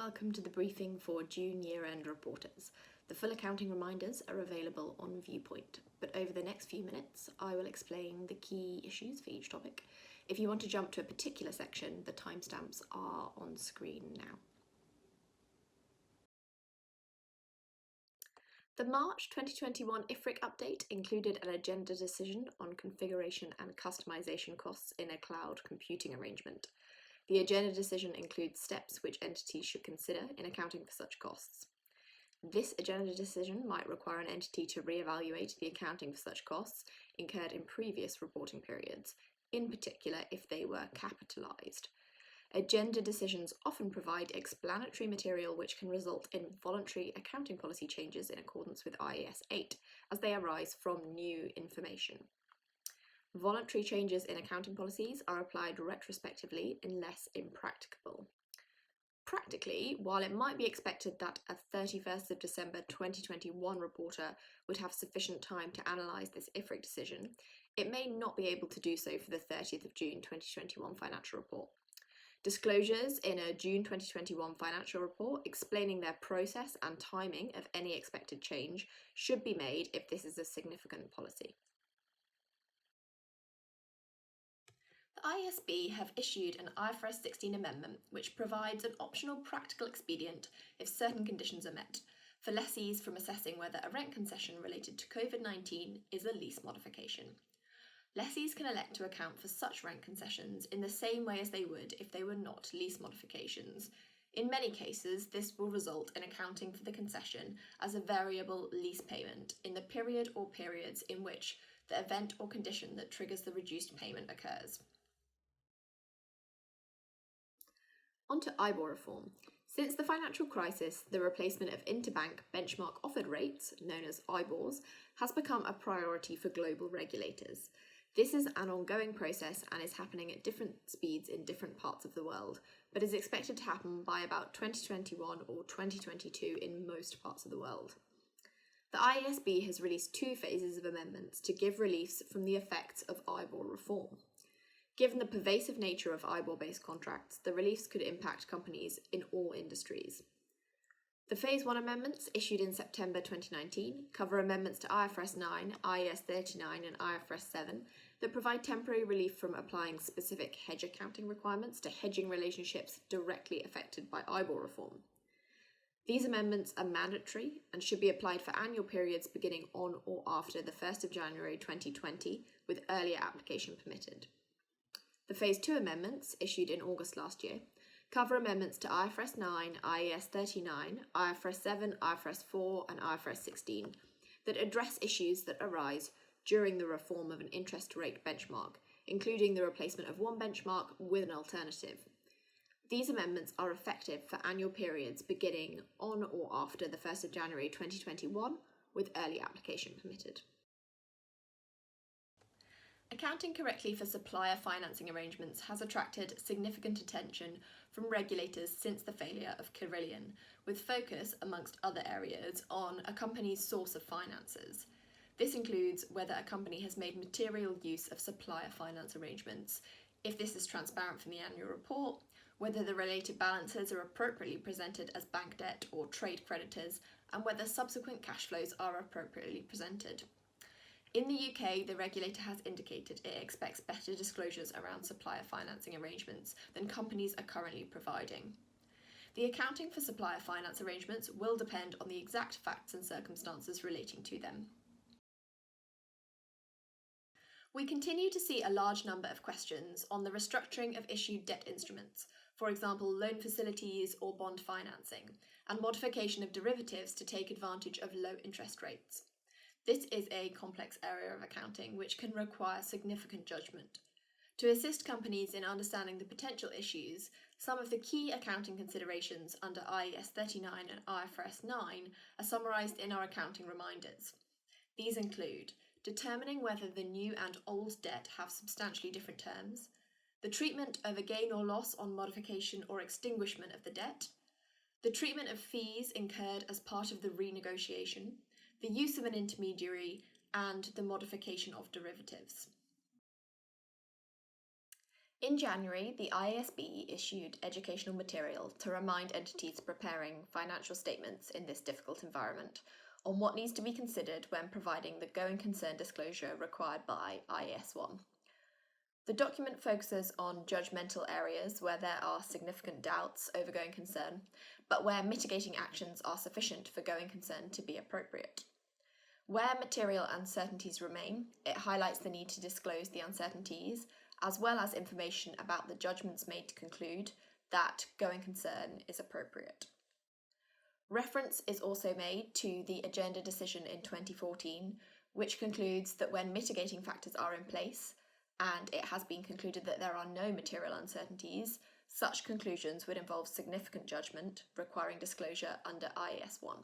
welcome to the briefing for June year-end reporters. The full accounting reminders are available on Viewpoint, but over the next few minutes I will explain the key issues for each topic. If you want to jump to a particular section, the timestamps are on screen now. The March 2021 IFRIC update included an agenda decision on configuration and customization costs in a cloud computing arrangement. The agenda decision includes steps which entities should consider in accounting for such costs. This agenda decision might require an entity to re-evaluate the accounting for such costs incurred in previous reporting periods, in particular if they were capitalised. Agenda decisions often provide explanatory material which can result in voluntary accounting policy changes in accordance with IAS 8, as they arise from new information. Voluntary changes in accounting policies are applied retrospectively unless impracticable. Practically, while it might be expected that a 31st of December 2021 reporter would have sufficient time to analyse this IFRIC decision, it may not be able to do so for the 30th of June 2021 financial report. Disclosures in a June 2021 financial report explaining their process and timing of any expected change should be made if this is a significant policy. The IASB have issued an IFRS 16 amendment which provides an optional practical expedient if certain conditions are met for lessees from assessing whether a rent concession related to COVID-19 is a lease modification. Lessees can elect to account for such rent concessions in the same way as they would if they were not lease modifications. In many cases, this will result in accounting for the concession as a variable lease payment in the period or periods in which the event or condition that triggers the reduced payment occurs. On to IBOR reform. Since the financial crisis, the replacement of interbank benchmark offered rates, known as IBORs, has become a priority for global regulators. This is an ongoing process and is happening at different speeds in different parts of the world, but is expected to happen by about 2021 or 2022 in most parts of the world. The IASB has released two phases of amendments to give reliefs from the effects of IBOR reform. Given the pervasive nature of IBOR-based contracts, the reliefs could impact companies in all industries. The Phase 1 amendments, issued in September 2019, cover amendments to IFRS 9, IAS 39 and IFRS 7 that provide temporary relief from applying specific hedge accounting requirements to hedging relationships directly affected by IBOR reform. These amendments are mandatory and should be applied for annual periods beginning on or after the 1st of January 2020, with earlier application permitted. The Phase 2 amendments, issued in August last year, cover amendments to IFRS 9, IAS 39, IFRS 7, IFRS 4 and IFRS 16 that address issues that arise during the reform of an interest rate benchmark, including the replacement of one benchmark with an alternative. These amendments are effective for annual periods beginning on or after the 1st of January 2021, with early application permitted. Accounting correctly for supplier financing arrangements has attracted significant attention from regulators since the failure of Carillion, with focus, amongst other areas, on a company's source of finances. This includes whether a company has made material use of supplier finance arrangements, if this is transparent from the annual report, whether the related balances are appropriately presented as bank debt or trade creditors, and whether subsequent cash flows are appropriately presented. In the UK, the regulator has indicated it expects better disclosures around supplier financing arrangements than companies are currently providing. The accounting for supplier finance arrangements will depend on the exact facts and circumstances relating to them. We continue to see a large number of questions on the restructuring of issued debt instruments, for example loan facilities or bond financing, and modification of derivatives to take advantage of low interest rates. This is a complex area of accounting which can require significant judgment. To assist companies in understanding the potential issues, some of the key accounting considerations under IAS 39 and IFRS 9 are summarised in our accounting reminders. These include determining whether the new and old debt have substantially different terms, the treatment of a gain or loss on modification or extinguishment of the debt, the treatment of fees incurred as part of the renegotiation, the use of an intermediary, and the modification of derivatives. In January, the IASB issued educational material to remind entities preparing financial statements in this difficult environment on what needs to be considered when providing the going concern disclosure required by IAS 1. The document focuses on judgmental areas where there are significant doubts over going concern, but where mitigating actions are sufficient for going concern to be appropriate. Where material uncertainties remain, it highlights the need to disclose the uncertainties, as well as information about the judgments made to conclude that going concern is appropriate. Reference is also made to the agenda decision in 2014, which concludes that when mitigating factors are in place, and it has been concluded that there are no material uncertainties, such conclusions would involve significant judgment requiring disclosure under IAS 1.